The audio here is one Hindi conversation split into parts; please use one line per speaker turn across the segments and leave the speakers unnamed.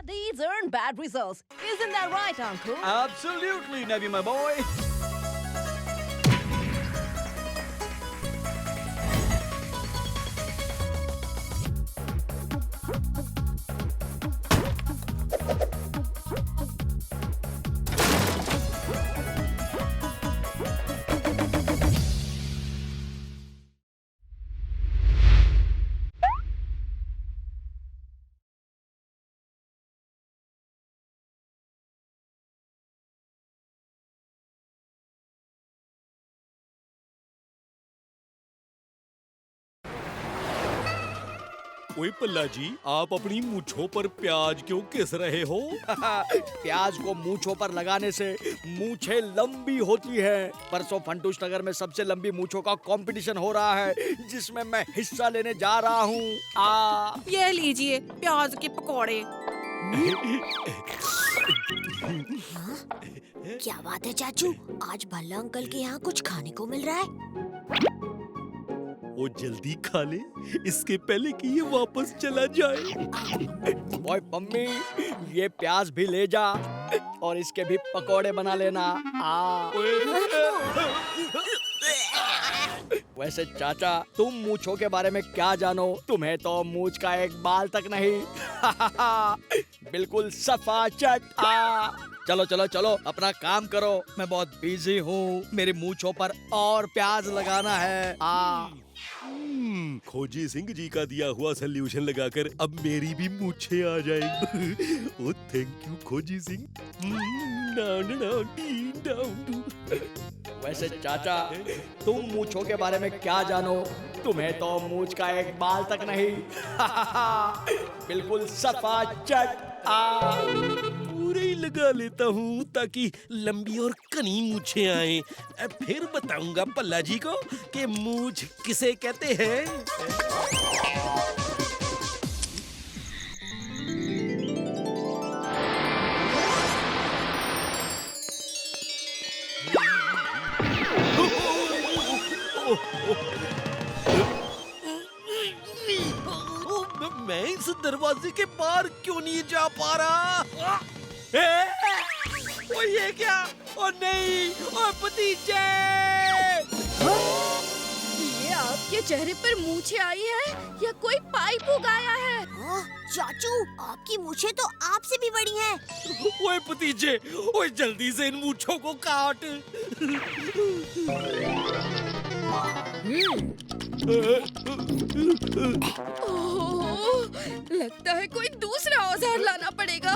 These aren't bad results. Isn't that right, Uncle?
Absolutely, Nebby, my boy.
ओए पल्ला जी, आप अपनी मूंछों पर प्याज क्यों घिस रहे हो?
प्याज को मूंछों पर लगाने से मूंछें लंबी होती है। परसों फंटूश नगर में सबसे लंबी मूंछों का कंपटीशन हो रहा है, जिसमें मैं हिस्सा लेने जा रहा हूँ।
ये लीजिए प्याज के पकोड़े।
क्या बात है चाचू, आज भल्ला अंकल के यहाँ कुछ खाने को मिल रहा है।
वो जल्दी खा ले, इसके पहले कि ये वापस चला जाए।
ओए मम्मी, ये प्याज भी ले जा और इसके भी पकोड़े बना लेना। वैसे चाचा, तुम मूंछों के बारे में क्या जानो? तुम्हें तो मूंछ का एक बाल तक नहीं। बिल्कुल सफाचट। चलो चलो चलो, अपना काम करो, मैं बहुत बिजी हूँ। मेरी मूंछों पर और प्याज लगाना है।
खोजी सिंह जी का दिया हुआ सॉल्यूशन लगाकर अब मेरी भी मूंछें आ जाएंगी। ओ थैंक यू खोजी सिंह।
वैसे चाचा, तुम मूंछों के बारे में क्या जानो? तुम्हें तो मूंछ का एक बाल तक नहीं। बिल्कुल सफाचट।
पूरे ही लगा लेता हूँ ताकि लंबी और घनी मूंछें आए। फिर बताऊंगा पल्ला जी को कि मूंछ किसे कहते हैं। मैं इस दरवाजे के बाहर क्यों नहीं जा पा रहा? ओ ये क्या? ओ नहीं, ओ भतीजे!
ये आपके चेहरे पर मूंछें आई है या कोई पाइप उगाया है?
चाचू, आपकी मूछें तो आपसे भी बड़ी हैं।
ओए भतीजे, ओए जल्दी से इन मूंछों को काट।
ओह, लगता है कोई दूसरा औजार लाना पड़ेगा।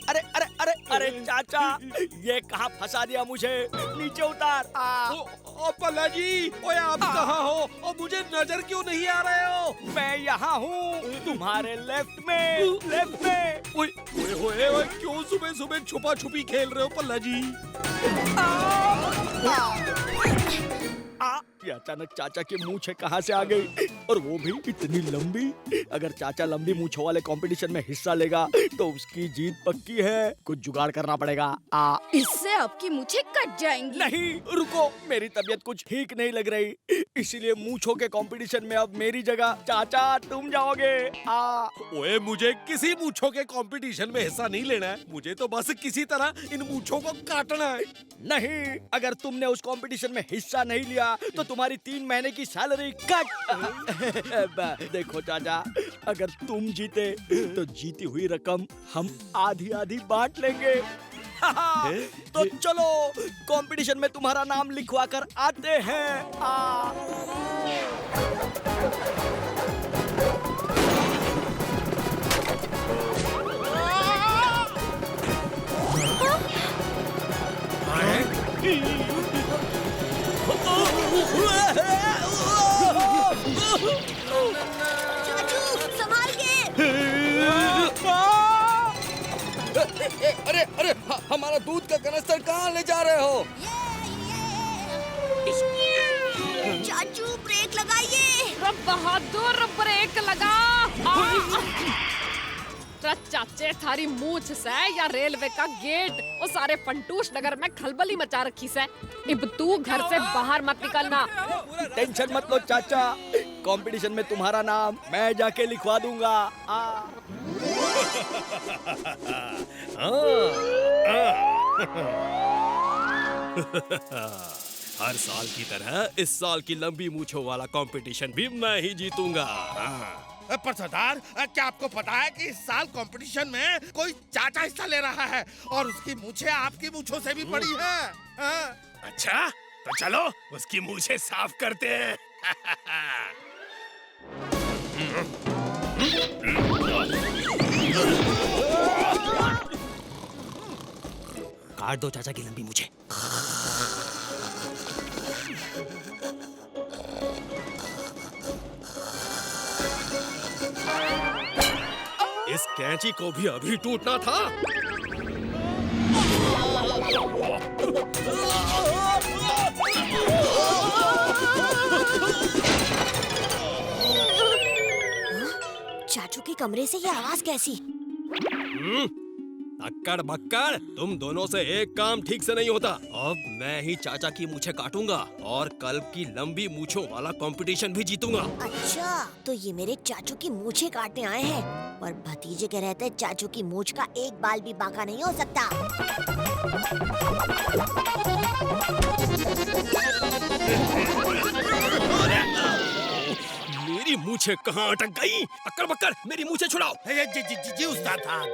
अरे अरे अरे अरे चाचा, ये कहाँ फंसा दिया मुझे? नीचे उतार।
ओ पल्ला जी, ओए आप कहाँ हो? और मुझे नजर क्यों नहीं आ रहे हो?
मैं यहाँ हूँ, तुम्हारे लेफ्ट में।
ओए ओए ओए, क्यों सुबह सुबह छुपा छुपी खेल रहे हो पल्ला जी?
ये अचानक चाचा की मूंछें कहाँ से आ गई, और वो भी इतनी लंबी? अगर चाचा लंबी मूंछों वाले कंपटीशन में हिस्सा लेगा तो उसकी जीत पक्की है। कुछ जुगाड़ करना पड़ेगा।
इससे आपकी मूंछें कट जाएंगी।
नहीं, रुको, मेरी तबीयत कुछ ठीक नहीं लग रही, इसीलिए मूंछों के कंपटीशन में अब मेरी जगह चाचा तुम जाओगे।
ओए मुझे किसी मूंछों के कंपटीशन में हिस्सा नहीं लेना है, मुझे तो बस किसी तरह इन मूंछों को काटना है।
नहीं, अगर तुमने उस कंपटीशन में हिस्सा नहीं लिया तो तुम्हारी 3 महीने की सैलरी कट। देखो चाचा, अगर तुम जीते तो जीती हुई रकम हम आधी आधी बांट लेंगे। तो चलो कंपटीशन में तुम्हारा नाम लिखवा कर आते हैं।
चाचू, संभाल के।
अरे अरे, हमारा दूध का कनस्तर कहाँ ले जा रहे हो?
चाचू, ब्रेक लगाइए।
बहादुर, ब्रेक लगा। चाचे, थारी मूंछ से या रेलवे का गेट, वो सारे फंटूश नगर में खलबली मचा रखी से। अब तू घर से बाहर मत निकलना।
टेंशन मत लो चाचा, कंपटीशन में तुम्हारा नाम मैं जाके लिखवा दूंगा।
हर साल की तरह इस साल की लंबी मूंछों वाला कंपटीशन भी मैं ही जीतूंगा।
पर सरदार, क्या आपको पता है कि इस साल कंपटीशन में कोई चाचा हिस्सा ले रहा है और उसकी मूछें आपकी मूछों से भी बड़ी हैं? हाँ?
अच्छा, तो चलो उसकी मूछें साफ करते हैं।
काट दो चाचा की लंबी मूछें।
इस कैंची को भी अभी टूटना था।
चाचू के कमरे से ये आवाज कैसी?
अक्कड़ बक्कड़, तुम दोनों से एक काम ठीक से नहीं होता। अब मैं ही चाचा की मूछें काटूंगा और कल की लंबी मूछों वाला कंपटीशन भी जीतूंगा।
अच्छा, तो ये मेरे चाचू की मूछें काटने आए हैं, पर भतीजे के रहते चाचू की मूछ का एक बाल भी बांका नहीं हो सकता।
मेरी मूछें कहाँ अटक गई? अक्कड़ बक्कड़, मेरी मूछें छुड़ाओ।
जी उस्ताद साहब।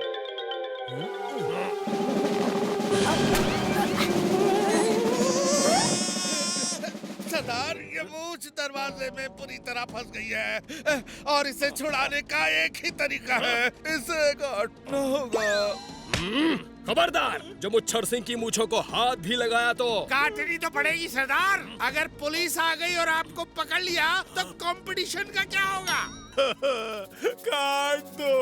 सरदार, ये मूछ दरवाजे में पूरी तरह फंस गई है और इसे छुड़ाने का एक ही तरीका है, इसे काटना होगा।
खबरदार, जो मुच्छर सिंह की मूछों को हाथ भी लगाया तो
काटनी तो पड़ेगी सरदार। अगर पुलिस आ गई और आपको पकड़ लिया तो कंपटीशन का क्या होगा?
काट दो।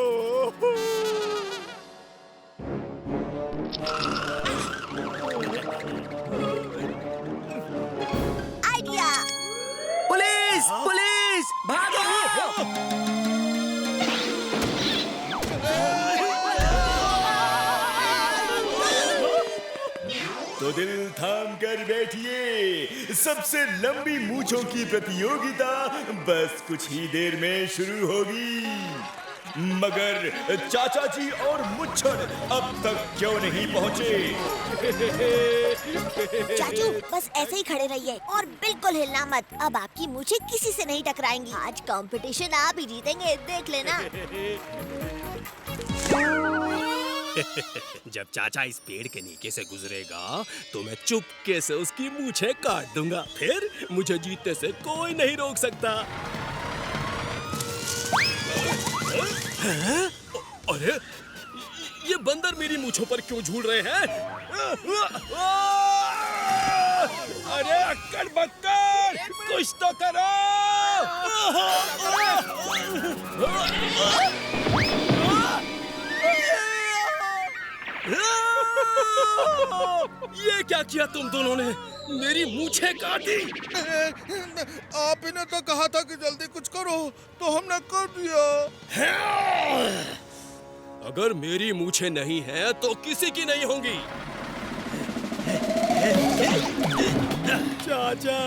आइडिया!
पुलिस! पुलिस! भागो!
तो दिल थाम कर बैठिए, सबसे लंबी मूंछों की प्रतियोगिता बस कुछ ही देर में शुरू होगी। मगर चाचा जी और मुच्छर अब तक क्यों नहीं पहुंचे?
चाचू बस ऐसे ही खड़े रहिए और बिल्कुल हिलना मत। अब आपकी मूछें किसी से नहीं टकराएंगी। आज कंपटीशन आप ही जीतेंगे, देख लेना।
जब चाचा इस पेड़ के नीचे से गुजरेगा तो मैं चुपके से उसकी मूछें काट दूंगा। फिर मुझे जीतने से कोई नहीं रोक सकता। अरे, ये बंदर मेरी मूछों पर क्यों झूल रहे हैं? अरे अक्कड़ बक्कड़, कुछ तो करो! ये क्या किया तुम दोनों ने? मेरी मूछें काटी।
आप ही ने तो कहा था कि जल्दी कुछ करो, तो हमने कर दिया।
अगर मेरी मूछें नहीं हैं, तो किसी की नहीं होंगी। चाचा,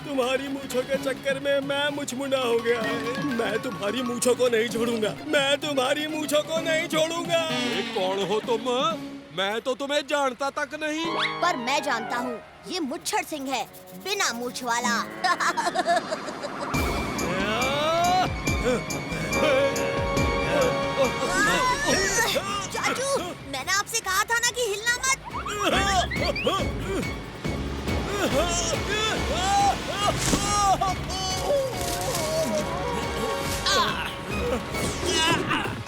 तुम्हारी मूछों के चक्कर में मैं मुछमुंडा हो गया है। मैं तुम्हारी मूछों को नहीं छोड़ूंगा। मैं तुम्हारी मूछों को नहीं छोड़ूंगा। कौन हो तुम? मैं तो तुम्हें जानता तक नहीं।
पर मैं जानता हूँ, ये मुच्छर सिंह है, बिना मूछ वाला। चाचू, मैंने आपसे कहा था ना कि हिलना मत।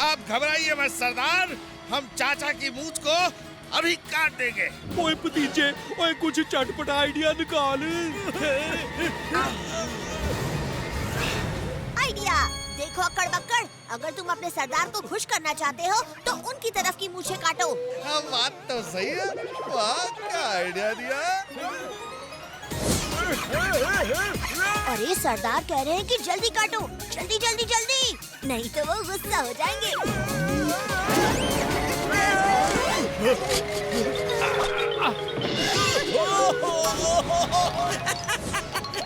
आप घबराइए मत सरदार, हम चाचा की मूछ को अभी काट देंगे।
ओए भतीजे, ओए कुछ चटपटा आइडिया निकाल।
आइडिया! देखो अक्कड़ बक्कड़, अगर तुम अपने सरदार को खुश करना चाहते हो तो उनकी तरफ की मूछें काटो।
हाँ, बात तो सही है। वाह, क्या आइडिया दिया।
अरे सरदार कह रहे हैं कि जल्दी काटो, जल्दी जल्दी जल्दी, नहीं तो वो गुस्सा हो जाएंगे।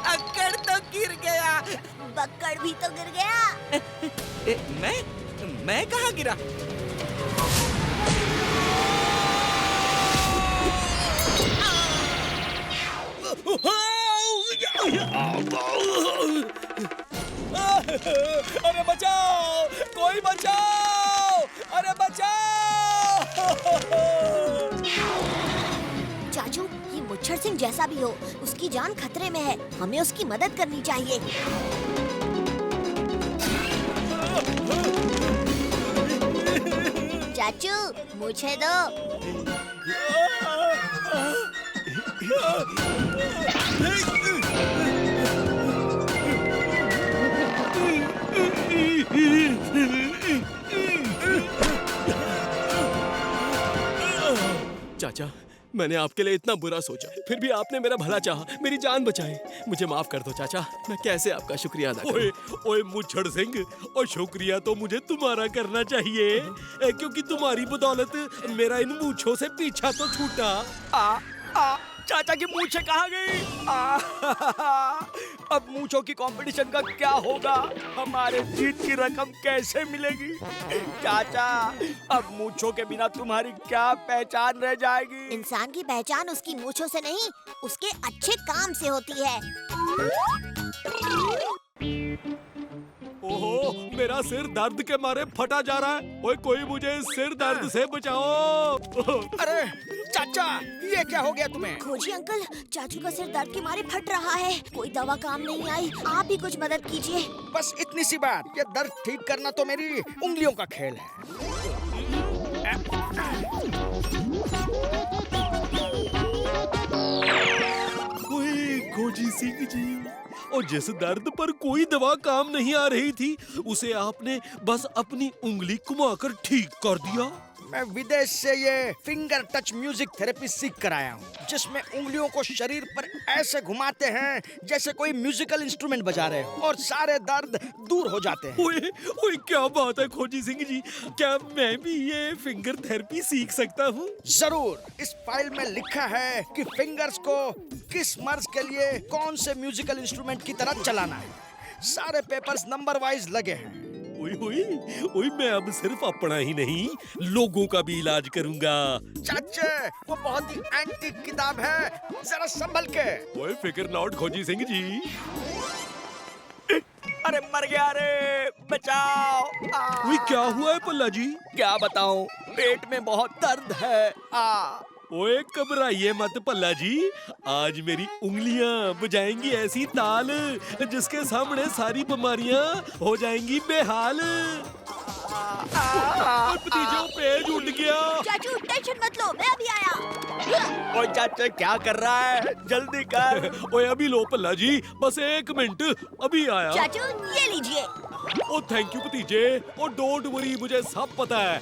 अक्कड़ तो गिर गया।
पकड़ भी तो गिर गया।
मैं कहाँ गिरा?
अरे बचाओ, कोई बचाओ, अरे बचाओ।
चाचू, ये मुच्छर सिंह जैसा भी हो, उसकी जान खतरे में है। हमें उसकी मदद करनी चाहिए। चाचू, मुझे दो।
चाचा, मैंने आपके लिए इतना बुरा सोचा, फिर भी आपने मेरा भला चाहा, मेरी जान बचाई। मुझे माफ कर दो चाचा, मैं कैसे आपका शुक्रिया अदा करूं?
ओए मुच्छड़ सिंह, और शुक्रिया तो मुझे तुम्हारा करना चाहिए, क्योंकि तुम्हारी बदौलत मेरा इन मूंछों से पीछा तो छूटा।
चाचा की मूंछें कहाँ गई? अब मूंछों की कंपटीशन का क्या होगा? हमारे जीत की रकम कैसे मिलेगी? चाचा, अब मूंछों के बिना तुम्हारी क्या पहचान रह जाएगी?
इंसान की पहचान उसकी मूंछों से नहीं, उसके अच्छे काम से होती है।
ओहो, मेरा सिर दर्द के मारे फटा जा रहा है। ओए कोई मुझे इस सिर दर्द से बचाओ।
अरे चाचा, ये क्या हो गया तुम्हें?
खोजी अंकल, चाचू का सिर दर्द के मारे फट रहा है। कोई दवा काम नहीं आई, आप भी कुछ मदद कीजिए।
बस इतनी सी बात, ये दर्द ठीक करना तो मेरी उंगलियों का खेल है।
ओए खोजी सिंह जी, और जिस दर्द पर कोई दवा काम नहीं आ रही थी, उसे आपने बस अपनी उंगली घुमाकर ठीक कर दिया।
मैं विदेश से ये फिंगर टच म्यूजिक थेरेपी सीख कर आया हूँ, जिसमें उंगलियों को शरीर पर ऐसे घुमाते हैं जैसे कोई म्यूजिकल इंस्ट्रूमेंट बजा रहे हो, और सारे दर्द दूर हो जाते हैं।
ओए ओए क्या बात है खोजी सिंह जी, क्या मैं भी ये फिंगर थेरेपी सीख सकता हूँ?
जरूर। इस फाइल में लिखा है कि फिंगर्स को किस मर्ज के लिए कौन से म्यूजिकल इंस्ट्रूमेंट की तरह चलाना है। सारे पेपर्स नंबर वाइज लगे हैं।
ओए ओए ओए, मैं अब सिर्फ अपना ही नहीं, लोगों का भी इलाज करूंगा।
चाचे, वो बहुत ही एंटीक किताब है, जरा संभल के।
ओए फिकर नॉट खोजी सिंह जी।
अरे मर गया रे, बचाओ।
ओए क्या हुआ है पल्ला जी?
क्या बताऊं, पेट में बहुत दर्द है।
ओए घबराइए मत पल्ला जी, आज मेरी उंगलियां बजाएंगी ऐसी ताल जिसके सामने सारी बीमारियां हो जाएंगी बेहाल। भतीजों पेज उठ गया।
चाचू टेंशन मत लो, मैं अभी आया।
ओए चाचा, क्या कर रहा है? जल्दी कर।
ओए अभी लो पल्ला जी, बस 1 मिनट, अभी आया।
चाचू ये लीजिए।
ओ थैंक यू भतीजे, और डोंट वरी, मुझे सब पता है।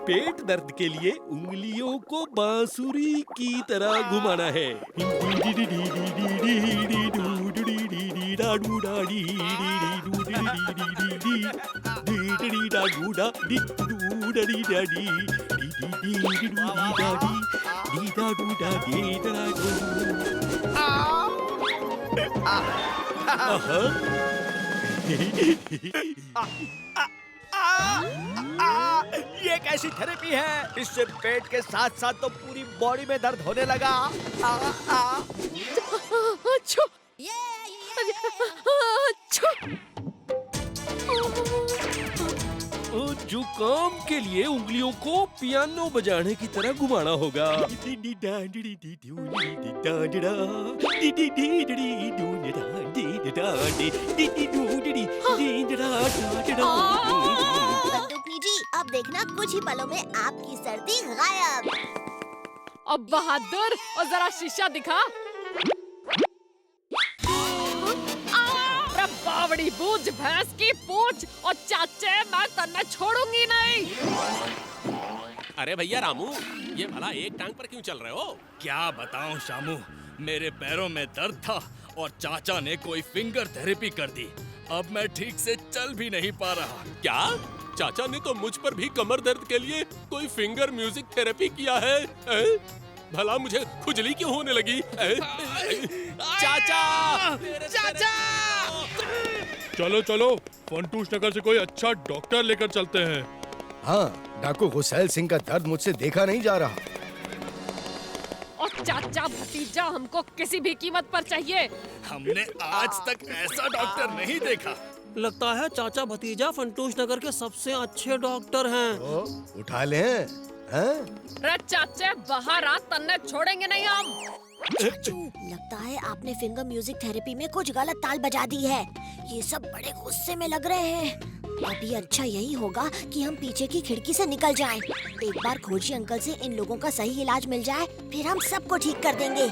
पेट दर्द के लिए उंगलियों को बांसुरी की तरह घुमाना है।
ये कैसी थेरेपी है? इससे पेट के साथ साथ तो पूरी बॉडी में दर्द होने लगा।
अच्छा
जुकाम के लिए उंगलियों को पियानो बजाने की तरह घुमाना होगा।
बंदूकनी जी, अब देखना कुछ ही पलों में आपकी सर्दी गायब।
अब बहादुर, और जरा शीशा दिखा। बावड़ी बूझ भैंस की पूंछ, और चाचे मैं तन्ने छोड़ूंगी नहीं।
अरे भैया रामू, ये भला एक टांग पर क्यों चल रहे हो?
क्या बताऊं शामू, मेरे पैरों में दर्द था और चाचा ने कोई फिंगर थेरेपी कर दी। अब मैं ठीक से चल भी नहीं पा रहा।
क्या? चाचा ने तो मुझ पर भी कमर दर्द के लिए कोई फिंगर म्यूजिक थेरेपी किया है?
भला मुझे खुजली क्यों होने लगी?
चाचा! चाचा! चलो चलो, फंटूश नगर से कोई अच्छा डॉक्टर लेकर चलते हैं।
हाँ, डाकू गुसैल सिंह का दर्द मुझसे देखा नहीं जा रहा।
और चाचा भतीजा हमको किसी भी कीमत पर चाहिए।
हमने आज तक ऐसा डॉक्टर नहीं देखा।
लगता है चाचा भतीजा फंटूश नगर के सबसे अच्छे डॉक्टर हैं।
ओ, उठा लें, हैं?
रे चाचे बाहर आ, तन्ने छोड़ेंगे नहीं हम।
चाचू, लगता है आपने फिंगर म्यूजिक थेरेपी में कुछ गलत ताल बजा दी है। ये सब बड़े गुस्से में लग रहे हैं। अभी अच्छा यही होगा कि हम पीछे की खिड़की से निकल जाएं। एक बार खोजी अंकल से इन लोगों का सही इलाज मिल जाए, फिर हम सबको ठीक कर देंगे।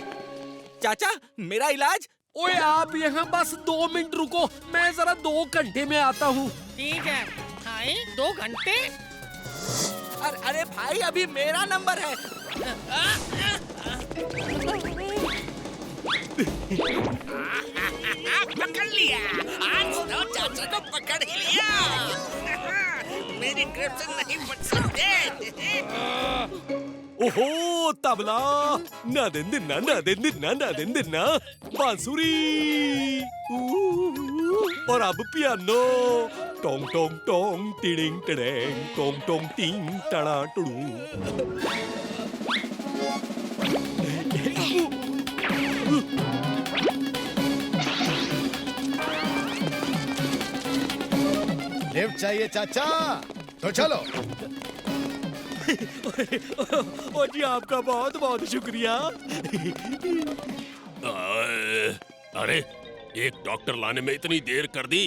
चाचा, मेरा इलाज?
ओए आप यहाँ बस 2 मिनट रुको, मैं जरा 2 घंटे में आता हूँ।
ठीक है भाई, 2 घंटे।
अरे भाई, अभी मेरा नंबर है।
पकड़ लिया, आज तो चाचा को पकड़ ही लिया। मेरी ग्रिप से नहीं बच सकते।
ओहो तबला, ना दिन ना बांसुरी, और अब पियानो। टोंग टोंग टोंग टिडिंग टिडेंग, टोंग टोंग टिंग टड़ा टुडू।
लिफ्ट चाहिए चाचा? तो चलो।
और जी आपका बहुत बहुत शुक्रिया।
अरे, एक डॉक्टर लाने में इतनी देर कर दी।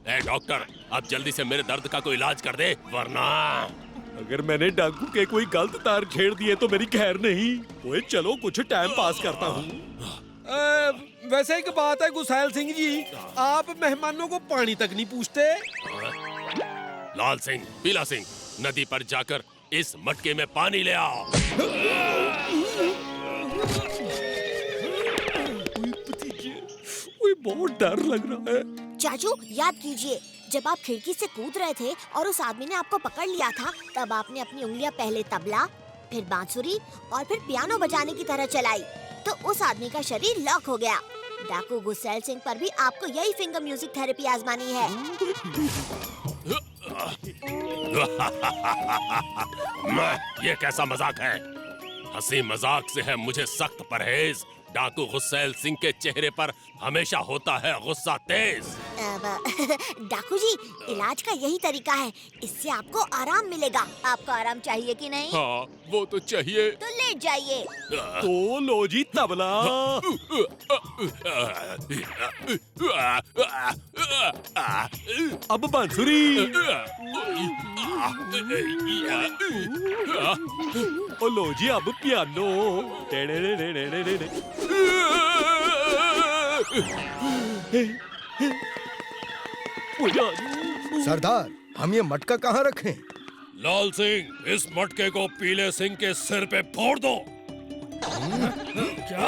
ए डॉक्टर, अब जल्दी से मेरे दर्द का कोई इलाज कर दे, वरना
अगर मैंने डाकू के कोई गलत तार छेड़ दिए तो मेरी खैर नहीं। ओए चलो कुछ टाइम पास करता हूँ। वैसे एक बात है गुसैल सिंह जी, आप मेहमानों को पानी तक नहीं पूछते।
लाल सिंह, पीला सिंह, नदी पर जाकर इस मटके में पानी ले आओ।
बहुत डर लग रहा है।
चाचू, याद कीजिए, जब आप खिड़की से कूद रहे थे और उस आदमी ने आपको पकड़ लिया था, तब आपने अपनी उंगलियां पहले तबला, फिर बांसुरी और फिर पियानो बजाने की तरह चलाई, तो उस आदमी का शरीर लॉक हो गया। डाकू गुसैल सिंह पर भी आपको यही फिंगर म्यूजिक थेरेपी आजमानी है।
ये कैसा मजाक है? हंसी मजाक से है मुझे सख्त परहेज। डाकू गुसैल सिंह के चेहरे पर हमेशा होता है गुस्सा तेज।
डाकू जी, इलाज का यही तरीका है, इससे आपको आराम मिलेगा। आपको आराम चाहिए कि नहीं?
हाँ, वो तो चाहिए।
तो लेट जाइए।
तो लो जी तबला। अब बांसुरी। और लो जी अब पियानो।
सरदार, हम ये मटका कहाँ रखें?
लाल सिंह, इस मटके को पीले सिंह के सिर पे फोड़ दो। क्या?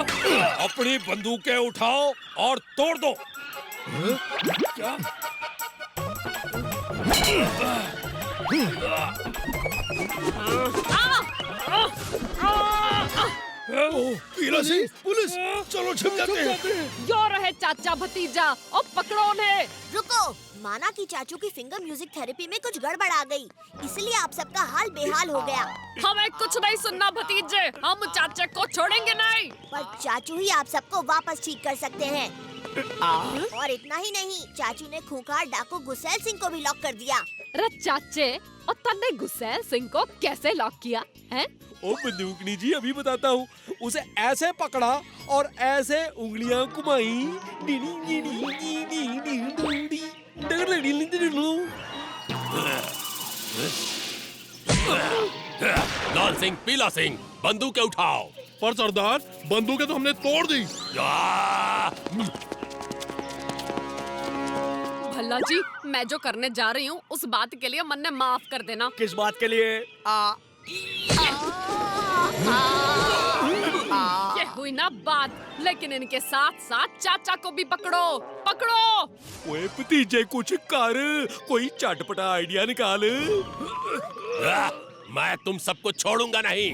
अपनी बंदूकें उठाओ और तोड़ दो। क्या?
पीला सिंह, पुलिस, चलो छिप जाते हैं।
यो रहे चाचा भतीजा, और पकड़ो उन्हें।
रुको, माना कि चाचू की फिंगर म्यूजिक थेरेपी में कुछ गड़बड़ आ गई, इसलिए आप सबका हाल बेहाल हो गया।
हमें कुछ नहीं सुनना भतीजे, हम चाचा को छोड़ेंगे नहीं।
पर चाचू ही आप सबको वापस ठीक कर सकते हैं। और इतना ही नहीं, चाचू ने खूंखार डाकू गुसैल सिंह को भी लॉक कर दिया।
रे चाचे, और तन्ने गुसैल सिंह को कैसे लॉक किया है?
ओ बंदूकनी जी, अभी बताता हूँ। उसे ऐसे पकड़ा और ऐसे उंगलियां घुमाई।
लाल सिंह, पीला सिंह, बंदूकें उठाओ।
पर सरदार, बंदूकें तो हमने तोड़ दी।
भल्ला जी, मैं जो करने जा रही हूँ उस बात के लिए मन ने माफ कर देना।
किस बात के लिए?
ये हुई ना बात, लेकिन इनके साथ साथ चाचा को भी पकड़ो, पकड़ो।
ओए भतीजे कुछ कर, कोई चटपटा आइडिया निकाल।
मैं तुम सबको छोड़ूंगा नहीं।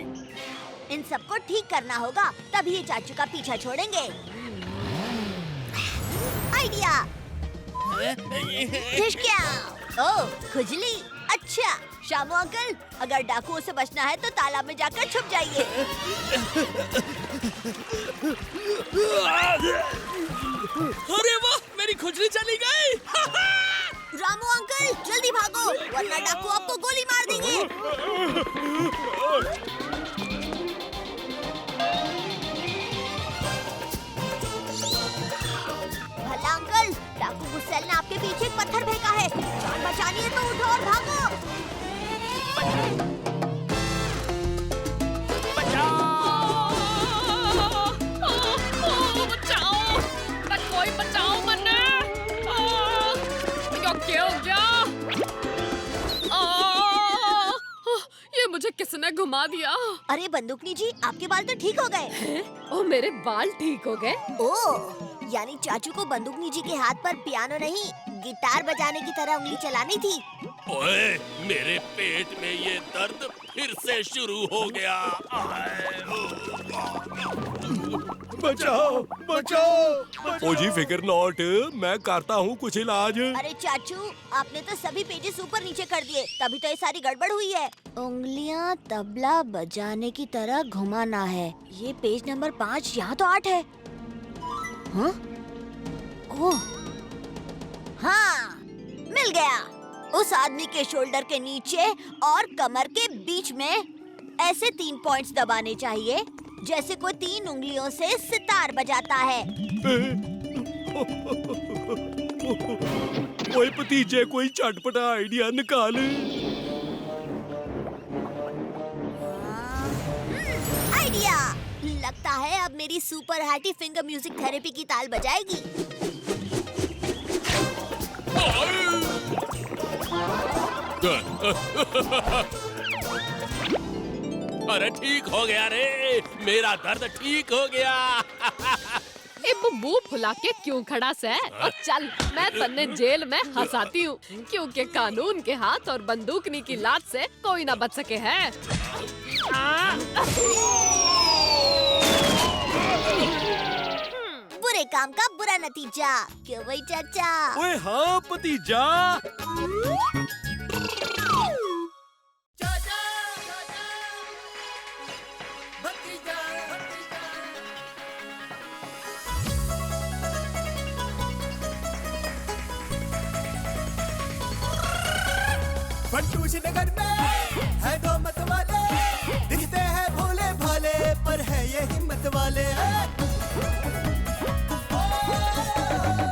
इन सबको ठीक करना होगा, तभी ये चाचू का पीछा छोड़ेंगे। आइडिया। ठिशक्या। ओह, खुजली। अच्छा, शामू अंकल, अगर डाकुओं से बचना है तो तालाब में जाकर छुप जाइए।
अरे वाह, मेरी खुजली चली गई।
रामू अंकल, जल्दी भागो, वरना डाकू आपको गोली मार देंगे। भला अंकल, डाकू गुस्सेल ने आपके पीछे एक पत्थर फेंका है। जान बचानी है तो उठो और भागो।
बचाओ, कोई बचाओ मन्ने। क्या हो गया? ये मुझे किसने घुमा दिया?
अरे बंदूकनी जी, आपके बाल तो ठीक हो गए।
ओ, मेरे बाल ठीक हो गए?
ओह, यानी चाचू को बंदूकनी जी के हाथ पर पियानो नहीं, गिटार बजाने की तरह उंगली चलानी थी।
ओए, मेरे पेट में ये दर्द फिर से शुरू हो गया।
बचाओ बचाओ।
ओ जी फिकर नॉट, मैं करता हूँ कुछ इलाज।
अरे चाचू, आपने तो सभी पेजेस ऊपर नीचे कर दिए, तभी तो ये सारी गड़बड़ हुई है। उंगलियां तबला बजाने की तरह घुमाना है। ये पेज नंबर 5, यहाँ तो 8 है। हाँ? ओह, हाँ, मिल गया। उस आदमी के शोल्डर के नीचे और कमर के बीच में ऐसे 3 पॉइंट्स दबाने चाहिए, जैसे कोई 3 उंगलियों से सितार बजाता है।
ओए भतीजे, कोई चटपटा आइडिया निकाल।
आइडिया। लगता है अब मेरी super hearty finger music therapy की ताल बजाएगी।
अरे ठीक हो गया रे, मेरा दर्द ठीक हो गया।
ए मुंह फुला के क्यों खड़ा से? और चल, मैं तन्ने जेल में हंसाती हूँ, क्योंकि कानून के हाथ और बंदूकनी की लात से कोई ना बच सके है।
बुरे काम का बुरा नतीजा, क्यों भाई चाचा?
ओए हाँ भतीजा।
फंटूश नगर में है 2 मत वाले, दिखते हैं भोले भाले पर है ये हिम्मत वाले।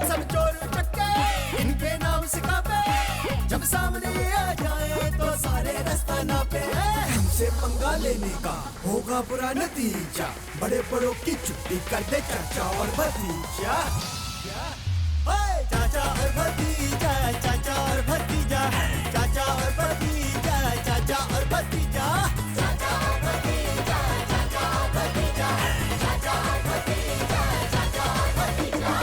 सब चोर चक्के इनके नाम सिखावे, जब सामने ये आ जाए तो सारे रास्ता नापे। हमसे पंगा लेने का होगा बुरा नतीजा, बड़े बड़ों की छुट्टी कर दे चाचा और भतीजा। चाचा और भतीजा, चाचा और भतीजा, चाचा और भतीजा, चाचा और भतीजा, चाचा और भतीजा, चाचा और भतीजा, चाचा और भतीजा, चाचा और भतीजा।